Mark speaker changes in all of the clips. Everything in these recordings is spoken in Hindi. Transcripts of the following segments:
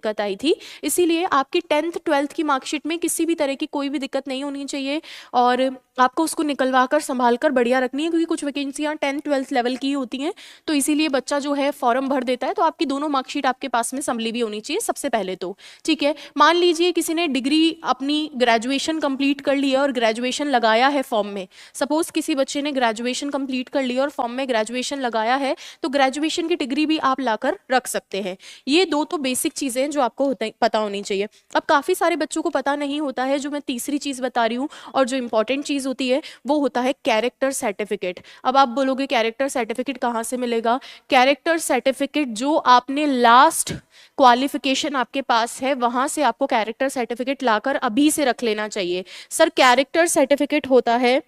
Speaker 1: दिक्कत आई थी। इसीलिए आपकी 10th 12th की मार्कशीट में किसी भी तरह की कोई भी दिक्कत नहीं होनी चाहिए और आपको उसको निकलवा कर संभाल कर बढ़िया रखनी है, क्योंकि कुछ वैकेंसियाँ 10th 12th लेवल की होती हैं, तो इसीलिए बच्चा जो है फॉर्म भर देता है। तो आपकी दोनों मार्कशीट आपके पास में संभली भी होनी चाहिए सबसे पहले तो, ठीक है। मान लीजिए किसी ने डिग्री अपनी ग्रेजुएशन कंप्लीट कर ली है और ग्रेजुएशन लगाया है फॉर्म में, सपोज किसी बच्चे ने ग्रेजुएशन कंप्लीट कर ली और फॉर्म में ग्रेजुएशन लगाया है, तो ग्रेजुएशन की डिग्री भी आप लाकर रख सकते हैं। ये दो तो बेसिक चीजें हैं जो आपको पता होनी चाहिए। अब काफी सारे बच्चों को पता नहीं होता है, जो मैं तीसरी चीज बता रही हूँ, और जो इंपॉर्टेंट चीज होती है वो होता है कैरेक्टर सर्टिफिकेट। अब आप बोलोगे कैरेक्टर सर्टिफिकेट कहाँ से मिलेगा? कैरेक्टर सर्टिफिकेट जो आपने लास्ट क्वालिफिकेशन आपके पास है वहां से आपको कैरेक्टर सर्टिफिकेट लाकर अभी से रख लेना चाहिए। सर कैरेक्टर सर्टिफिकेट होता है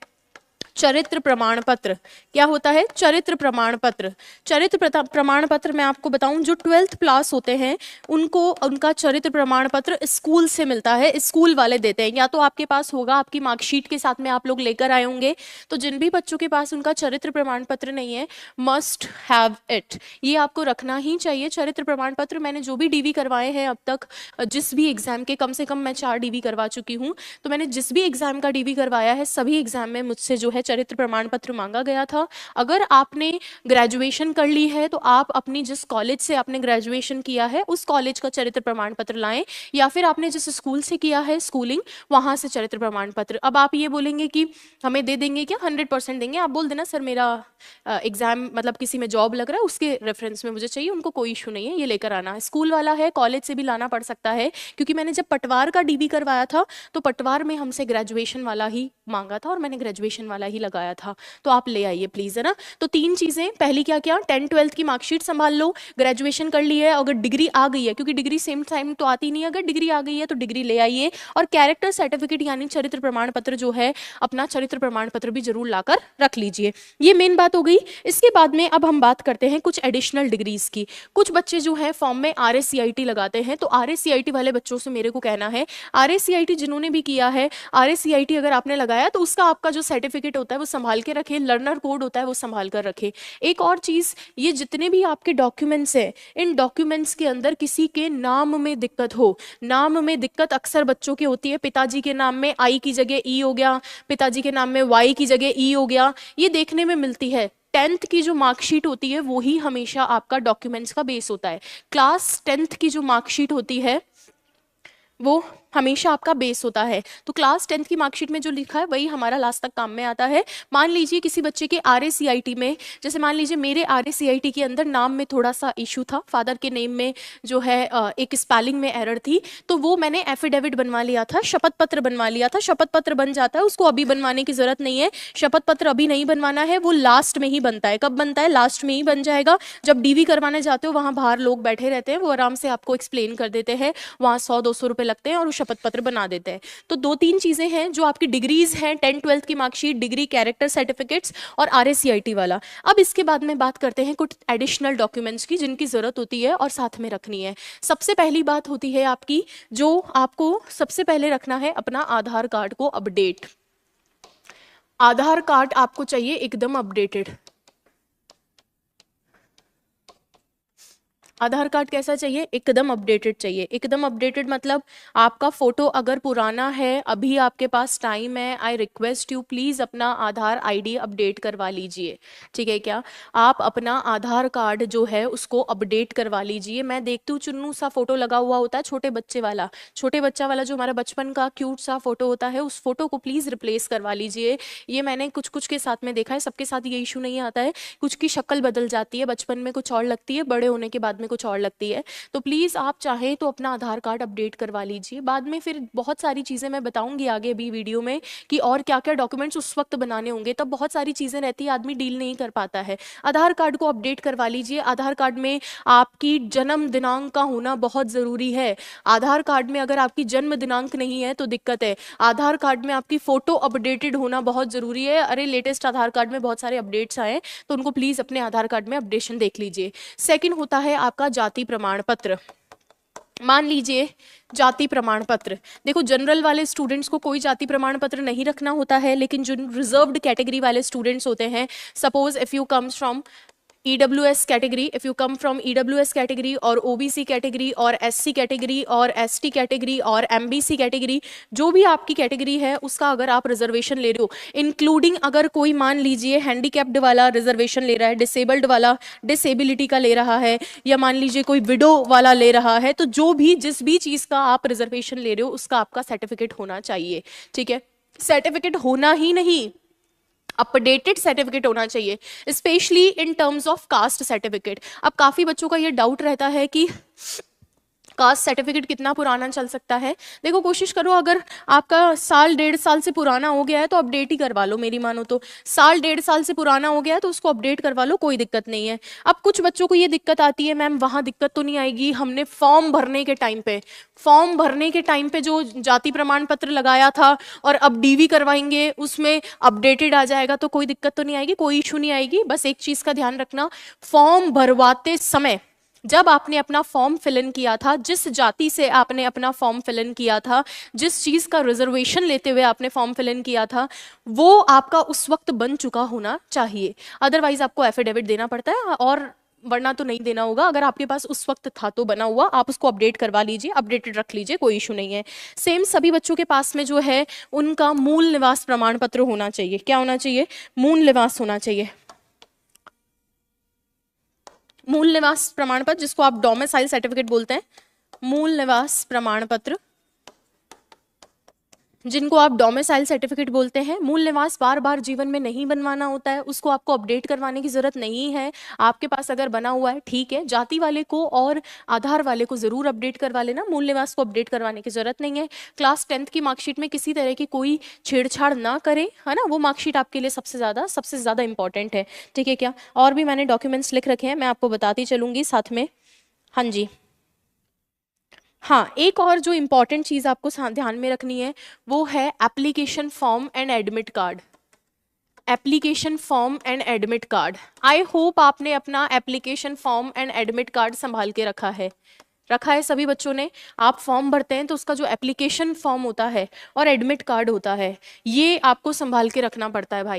Speaker 1: चरित्र प्रमाण पत्र। क्या होता है? चरित्र प्रमाण पत्र। चरित्र प्रमाण पत्र मैं आपको बताऊं, जो 12th क्लास होते हैं उनको उनका चरित्र प्रमाण पत्र स्कूल से मिलता है, स्कूल वाले देते हैं, या तो आपके पास होगा, आपकी मार्कशीट के साथ में आप लोग लेकर आए होंगे। तो जिन भी बच्चों के पास उनका चरित्र प्रमाण पत्र नहीं है, मस्ट हैव इट, ये आपको रखना ही चाहिए। चरित्र प्रमाण पत्र मैंने जो भी डीवी करवाए हैं अब तक, जिस भी एग्जाम के, कम से कम मैं 4 डीवी करवा चुकी हूँ, तो मैंने जिस भी एग्जाम का डीवी करवाया है सभी एग्जाम में मुझसे जो है चरित्र प्रमाण पत्र मांगा गया था। अगर आपने ग्रेजुएशन कर ली है तो आप अपनी जिस कॉलेज से आपने ग्रेजुएशन किया है उस कॉलेज का चरित्र प्रमाण पत्र लाएं, या फिर आपने जिस स्कूल से किया है स्कूलिंग वहां से चरित्र प्रमाण पत्र। अब आप ये बोलेंगे कि हमें दे देंगे क्या? 100% देंगे। आप बोल देना सर मेरा एग्जाम मतलब किसी में जॉब लग रहा है उसके रेफरेंस में मुझे चाहिए, उनको कोई इशू नहीं है, ये लेकर आना है। स्कूल वाला है, कॉलेज से भी लाना पड़ सकता है, क्योंकि मैंने जब पटवार का डीवी करवाया था तो पटवार में हमसे ग्रेजुएशन वाला ही मांगा था और मैंने ग्रेजुएशन वाला ही लगाया था। तो आप ले आइए प्लीज, है ना। तो 3 चीजें, पहली क्या क्या? 10th 12th की मार्कशीट संभाल लो, ग्रेजुएशन कर ली है, अगर डिग्री आ गई है, क्योंकि डिग्री सेम टाइम तो आती नहीं है, अगर डिग्री आ गई है तो डिग्री ले आइए, और कैरेक्टर सर्टिफिकेट यानी चरित्र प्रमाण पत्र जो है, अपना चरित्र प्रमाण पत्र भी जरूर लाकर रख लीजिए। ये मेन बात हो गई। इसके बाद में अब हम बात करते हैं कुछ एडिशनल डिग्रीज की। कुछ बच्चे जो है फॉर्म में RACIT लगाते हैं, तो RACIT वाले बच्चों से मेरे को कहना है, RACIT जिन्होंने भी किया है, RACIT अगर आपने लगाया तो उसका आपका जो सर्टिफिकेट होता है वो संभाल के रखें, लर्नर कोड होता है वो संभाल कर रखें। एक और चीज, ये जितने भी आपके डॉक्यूमेंट्स हैं, इन डॉक्यूमेंट्स के अंदर किसी के नाम में दिक्कत हो, नाम में दिक्कत अक्सर बच्चों की होती है, पिताजी के नाम में I की जगह E हो गया, पिताजी के नाम में Y की जगह E हो गया, ये देखने में मिलती है। 10th की जो मार्कशीट होती है वो ही हमेशा आपका डॉक्यूमेंट्स का बेस होता है। क्लास 10th की जो मार्कशीट होती है वो हमेशा आपका बेस होता है। तो क्लास 10th की मार्कशीट में जो लिखा है वही हमारा लास्ट तक काम में आता है। मान लीजिए किसी बच्चे के RACIT में, जैसे मान लीजिए मेरे RACIT के अंदर नाम में थोड़ा सा इशू था, फादर के नेम में जो है एक स्पेलिंग में एरर थी, तो वो मैंने एफिडेविट बनवा लिया था, शपथ पत्र बनवा लिया था। शपथ पत्र बन जाता है, उसको अभी बनवाने की जरूरत नहीं है, शपथ पत्र अभी नहीं बनवाना है, वो लास्ट में ही बनता है। कब बनता है? लास्ट में ही बन जाएगा। जब डीवी करवाने जाते हो वहां बाहर लोग बैठे रहते हैं, वो आराम से आपको एक्सप्लेन कर देते हैं, वहां 100-200 रुपए लगते हैं और शपथ पत्र बना देते हैं। तो 2-3 चीजें हैं जो आपकी डिग्रीज हैं, 10th 12th की मार्कशीट, डिग्री, कैरेक्टर सर्टिफिकेट्स और RACIT वाला। अब इसके बाद में बात करते हैं कुछ एडिशनल डॉक्यूमेंट्स की जिनकी जरूरत होती है और साथ में रखनी है। सबसे पहली बात होती है आपकी, जो आपको सबसे पहले रखना है, अपना आधार कार्ड को अपडेट। आधार कार्ड आपको चाहिए एकदम अपडेटेड। आधार कार्ड कैसा चाहिए? एकदम अपडेटेड चाहिए। एकदम अपडेटेड मतलब आपका फोटो अगर पुराना है, अभी आपके पास टाइम है, आई रिक्वेस्ट यू प्लीज अपना आधार ID अपडेट करवा लीजिए, ठीक है क्या? आप अपना आधार कार्ड जो है उसको अपडेट करवा लीजिए। मैं देखती हूँ चुन्नू सा फोटो लगा हुआ होता है, छोटे बच्चे वाला, छोटे बच्चा वाला जो हमारा बचपन का क्यूट सा फोटो होता है, उस फोटो को प्लीज रिप्लेस करवा लीजिए। ये मैंने कुछ कुछ के साथ में देखा है, सबके साथ ये इशू नहीं आता है। कुछ की शक्ल बदल जाती है, बचपन में कुछ और लगती है, बड़े होने के बाद में कुछ और लगती है। तो प्लीज आप चाहे तो अपना आधार कार्ड अपडेट करवा लीजिए। बाद में फिर बहुत सारी चीजें मैं बताऊंगी आगे भी वीडियो में कि और क्या क्या डॉक्यूमेंट्स उस वक्त बनाने होंगे, तब बहुत सारी चीजें रहती है, आदमी डील नहीं कर पाता है। आधार कार्ड को अपडेट करवा लीजिए। आधार कार्ड में आपकी जन्म दिनांक का होना बहुत जरूरी है। आधार कार्ड में अगर आपकी जन्म दिनांक नहीं है तो दिक्कत है। आधार कार्ड में आपकी फोटो अपडेटेड होना बहुत जरूरी है। अरे लेटेस्ट आधार कार्ड में बहुत सारे अपडेट्स आए, तो उनको प्लीज अपने आधार कार्ड में अपडेशन देख लीजिए। सेकंड होता है आपका जाति प्रमाण पत्र। मान लीजिए जाति प्रमाण पत्र, देखो जनरल वाले स्टूडेंट्स को कोई जाति प्रमाण पत्र नहीं रखना होता है, लेकिन जो रिजर्व्ड कैटेगरी वाले स्टूडेंट्स होते हैं, suppose if you comes from EWS category, if you come from EWS category और OBC कैटेगरी और SC कैटेगरी और ST कैटेगरी और MBC कैटेगरी, जो भी आपकी कैटेगरी है उसका अगर आप रिजर्वेशन ले रहे हो, इंक्लूडिंग अगर कोई मान लीजिए हैंडीकैप्ड वाला रिजर्वेशन ले रहा है, डिसेबल्ड वाला डिसेबिलिटी का ले रहा है, या मान लीजिए कोई विडो वाला ले रहा है, तो जो भी जिस भी चीज़ का आप रिजर्वेशन ले रहे हो उसका आपका सर्टिफिकेट होना चाहिए। ठीक है, सर्टिफिकेट होना ही नहीं, अपडेटेड सर्टिफिकेट होना चाहिए, specially in terms of caste certificate. अब काफ़ी बच्चों का ये डाउट रहता है कि कास्ट सर्टिफिकेट कितना पुराना चल सकता है। देखो कोशिश करो, अगर आपका साल 1.5 साल से पुराना हो गया है तो अपडेट ही करवा लो, मेरी मानो तो। साल 1.5 साल से पुराना हो गया है तो उसको अपडेट करवा लो, कोई दिक्कत नहीं है। अब कुछ बच्चों को ये दिक्कत आती है, मैम वहाँ दिक्कत तो नहीं आएगी, हमने फॉर्म भरने के टाइम पे जो जाति प्रमाण पत्र लगाया था और अब DV करवाएंगे उसमें अपडेटेड आ जाएगा, तो कोई दिक्कत तो नहीं आएगी, कोई इशू नहीं आएगी। बस एक चीज़ का ध्यान रखना, फॉर्म भरवाते समय जब आपने अपना फॉर्म फिल इन किया था, जिस जाति से आपने अपना फॉर्म फिल इन किया था, जिस चीज़ का रिजर्वेशन लेते हुए आपने फॉर्म फिल इन किया था, वो आपका उस वक्त बन चुका होना चाहिए। अदरवाइज आपको एफिडेविट देना पड़ता है, और वरना तो नहीं देना होगा। अगर आपके पास उस वक्त था तो बना हुआ, आप उसको अपडेट करवा लीजिए, अपडेटेड रख लीजिए, कोई इशू नहीं है। सेम सभी बच्चों के पास में जो है उनका मूल निवास प्रमाण पत्र होना चाहिए। क्या होना चाहिए? मूल निवास होना चाहिए। मूल निवास प्रमाण पत्र, जिसको आप डोमिसाइल सर्टिफिकेट बोलते हैं, मूल निवास प्रमाण पत्र जिनको आप डोमिसाइल सर्टिफिकेट बोलते हैं। मूल निवास बार बार जीवन में नहीं बनवाना होता है, उसको आपको अपडेट करवाने की जरूरत नहीं है। आपके पास अगर बना हुआ है ठीक है, जाति वाले को और आधार वाले को जरूर अपडेट करवा लेना, मूल निवास को अपडेट करवाने की जरूरत नहीं है। क्लास 10th की मार्कशीट में किसी तरह की कोई छेड़छाड़ ना करे, है ना, वो मार्कशीट आपके लिए सबसे ज़्यादा इंपॉर्टेंट है। ठीक है क्या? और भी मैंने डॉक्यूमेंट्स लिख रखे हैं, मैं आपको बताती चलूंगी साथ में। हाँ जी, हाँ, एक और जो इम्पॉर्टेंट चीज़ आपको ध्यान में रखनी है वो है application form and admit card. Application form and admit card, I hope आपने अपना application form and admit card संभाल के रखा है सभी बच्चों ने। आप फॉर्म भरते हैं तो उसका जो एप्लीकेशन फॉर्म होता है और एडमिट कार्ड होता है, ये आपको संभाल के रखना पड़ता है भाई।